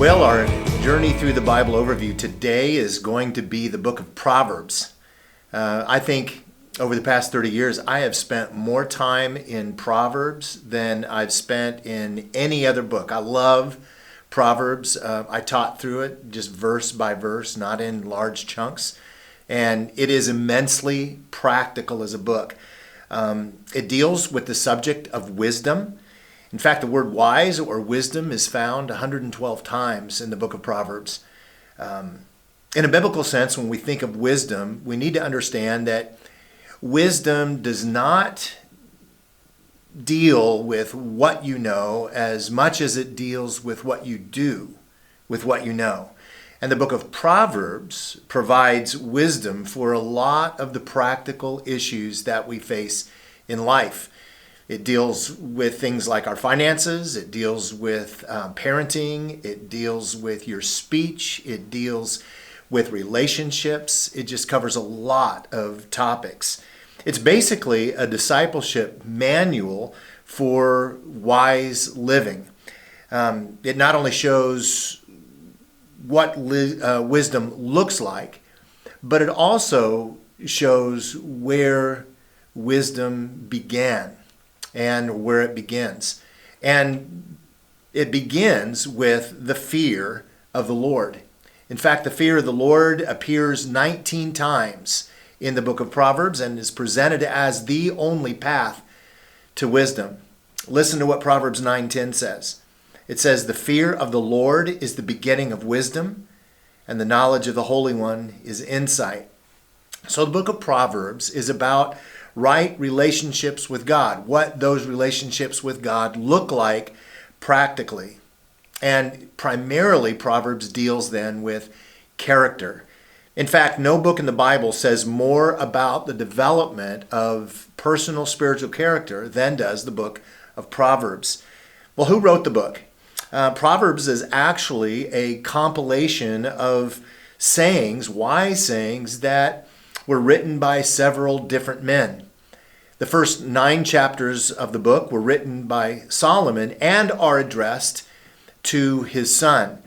Well, our journey through the Bible overview today is going to be the book of Proverbs. I think over the past 30 years, I have spent more time in Proverbs than I've spent in any other book. I love Proverbs. I taught through it just verse by verse, not in large chunks. And it is immensely practical as a book. It deals with the subject of wisdom. In fact, the word wise or wisdom is found 112 times in the book of Proverbs. In a biblical sense, when we think of wisdom, we need to understand that wisdom does not deal with what you know as much as it deals with what you do with what you know. And the book of Proverbs provides wisdom for a lot of the practical issues that we face in life. It deals with things like our finances. It deals with parenting. It deals with your speech. It deals with relationships. It just covers a lot of topics. It's basically a discipleship manual for wise living. It not only shows what wisdom looks like, but it also shows where wisdom began and where it begins. And it begins with the fear of the Lord. In fact, the fear of the Lord appears 19 times in the book of Proverbs and is presented as the only path to wisdom. Listen to what Proverbs 9:10 says. It says, "The fear of the Lord is the beginning of wisdom, and the knowledge of the Holy One is insight." So the book of Proverbs is about right relationships with God, what those relationships with God look like practically. And primarily, Proverbs deals then with character. In fact, no book in the Bible says more about the development of personal spiritual character than does the book of Proverbs. Well, who wrote the book? Proverbs is actually a compilation of sayings, wise sayings, that were written by several different men. The first 9 chapters of the book were written by Solomon and are addressed to his son.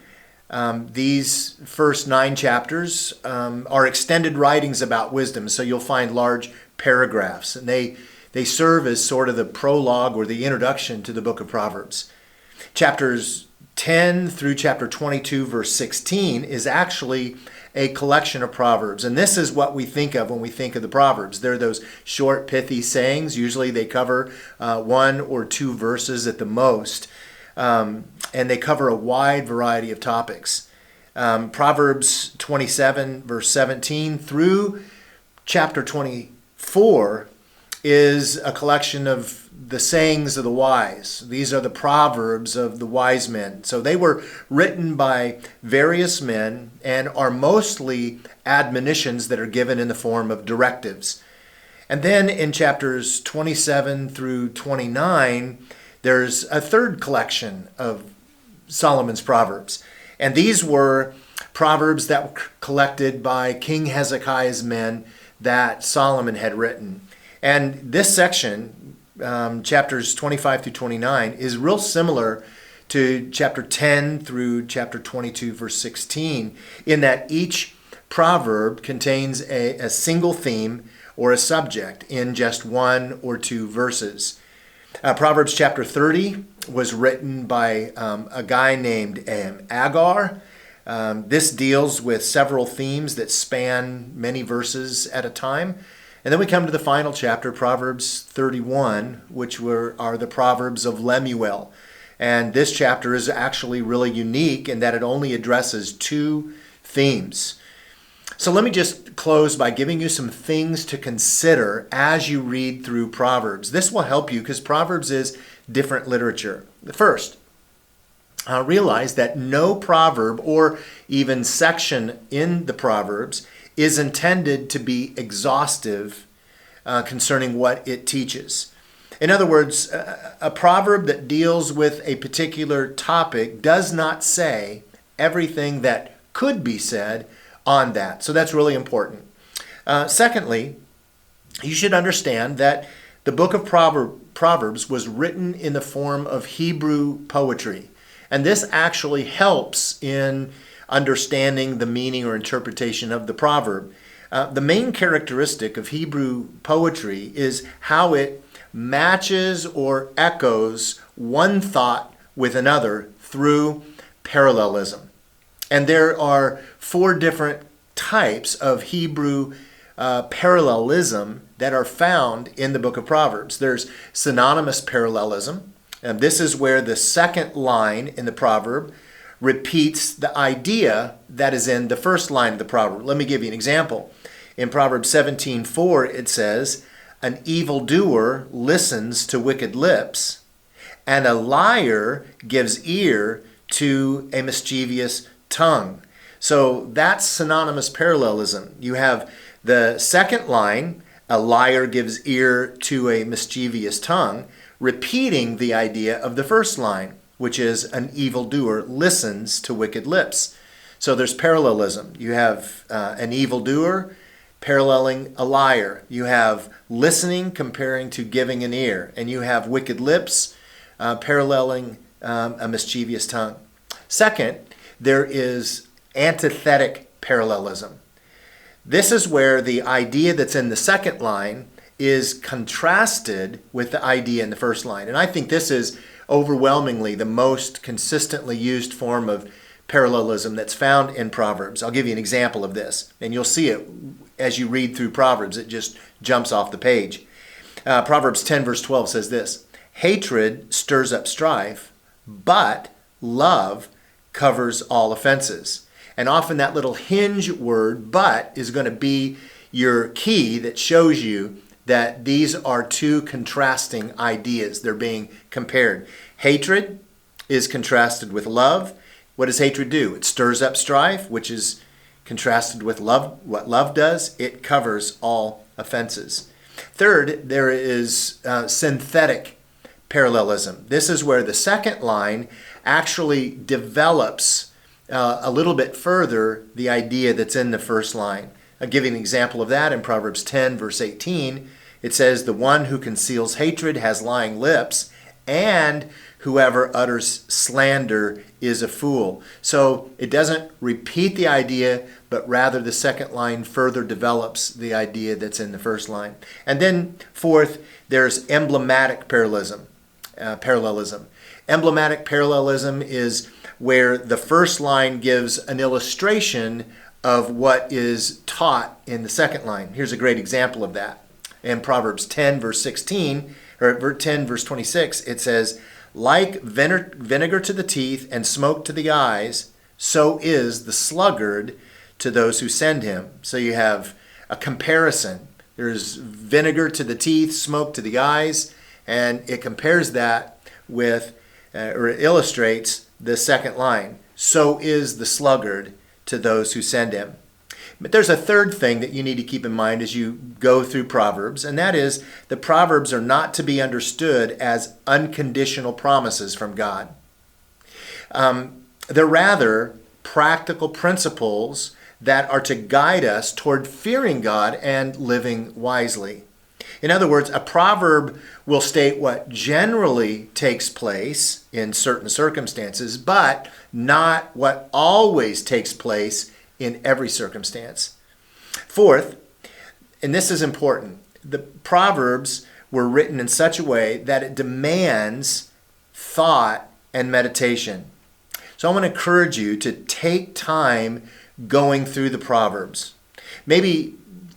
These first 9 chapters are extended writings about wisdom, so you'll find large paragraphs, and they serve as sort of the prologue or the introduction to the book of Proverbs. Chapters 10 through chapter 22, verse 16, is actually a collection of Proverbs. And this is what we think of when we think of the Proverbs. They're those short, pithy sayings. Usually they cover 1 or 2 verses at the most. And they cover a wide variety of topics. Proverbs 27, verse 17 through chapter 24 is a collection of the sayings of the wise. These are the proverbs of the wise men. So they were written by various men and are mostly admonitions that are given in the form of directives. And then in chapters 27 through 29, there's a third collection of Solomon's Proverbs. And these were proverbs that were collected by King Hezekiah's men that Solomon had written. And this section, chapters 25 through 29, is real similar to chapter 10 through chapter 22, verse 16, in that each proverb contains a single theme or a subject in just 1 or 2 verses. Proverbs chapter 30 was written by a guy named Agar. This deals with several themes that span many verses at a time. And then we come to the final chapter, Proverbs 31, which are the Proverbs of Lemuel. And this chapter is actually really unique in that it only addresses 2 themes. So let me just close by giving you some things to consider as you read through Proverbs. This will help you because Proverbs is different literature. First, realize that no proverb or even section in the Proverbs is intended to be exhaustive concerning what it teaches. In other words, a proverb that deals with a particular topic does not say everything that could be said on that. So that's really important. Secondly, you should understand that the book of Proverbs was written in the form of Hebrew poetry. And this actually helps in understanding the meaning or interpretation of the proverb. The main characteristic of Hebrew poetry is how it matches or echoes one thought with another through parallelism. And there are 4 different types of Hebrew parallelism that are found in the book of Proverbs. There's synonymous parallelism, and this is where the second line in the proverb repeats the idea that is in the first line of the proverb. Let me give you an example. In Proverbs 17:4, it says, "An evildoer listens to wicked lips, and a liar gives ear to a mischievous tongue." So that's synonymous parallelism. You have the second line, "A liar gives ear to a mischievous tongue," repeating the idea of the first line, which is "an evildoer listens to wicked lips." So there's parallelism. You have an evildoer paralleling a liar. You have listening comparing to giving an ear. And you have wicked lips paralleling a mischievous tongue. Second, there is antithetic parallelism. This is where the idea that's in the second line is contrasted with the idea in the first line. And I think this is overwhelmingly the most consistently used form of parallelism that's found in Proverbs. I'll give you an example of this, and you'll see it as you read through Proverbs. It just jumps off the page. Proverbs 10 verse 12 says this, "Hatred stirs up strife, but love covers all offenses." And often that little hinge word, "but," is going to be your key that shows you that these are 2 contrasting ideas. They're being compared. Hatred is contrasted with love. What does hatred do? It stirs up strife, which is contrasted with love. What love does, it covers all offenses. Third, there is synthetic parallelism. This is where the second line actually develops a little bit further the idea that's in the first line. I'll give you an example of that in Proverbs 10 verse 18. It says, "The one who conceals hatred has lying lips, and whoever utters slander is a fool." So it doesn't repeat the idea, but rather the second line further develops the idea that's in the first line. And then fourth, there's emblematic parallelism. Emblematic parallelism is where the first line gives an illustration of what is taught in the second line. Here's a great example of that. In Proverbs 10 verse 16, or 10 verse 26, it says, "Like vinegar to the teeth and smoke to the eyes, so is the sluggard to those who send him." So you have a comparison. There's vinegar to the teeth, smoke to the eyes, and it compares that with, or it illustrates the second line. "So is the sluggard to those who send him." But there's a third thing that you need to keep in mind as you go through Proverbs, and that is the Proverbs are not to be understood as unconditional promises from God. They're rather practical principles that are to guide us toward fearing God and living wisely. In other words, a proverb will state what generally takes place in certain circumstances, but not what always takes place in every circumstance. Fourth, and this is important, the Proverbs were written in such a way that it demands thought and meditation. So I want to encourage you to take time going through the Proverbs. Maybe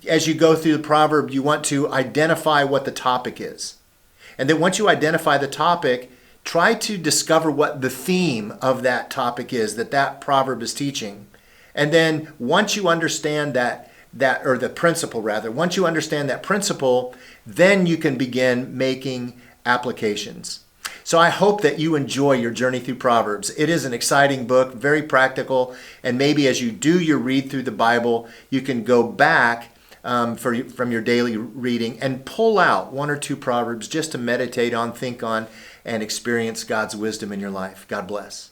as you go through the proverb, you want to identify what the topic is. And then once you identify the topic, try to discover what the theme of that topic is that proverb is teaching. And then once you understand that or the principle rather, once you understand that principle, then you can begin making applications. So I hope that you enjoy your journey through Proverbs. It is an exciting book, very practical, and maybe as you do your read through the Bible, you can go back from your daily reading and pull out 1 or 2 Proverbs just to meditate on, think on, and experience God's wisdom in your life. God bless.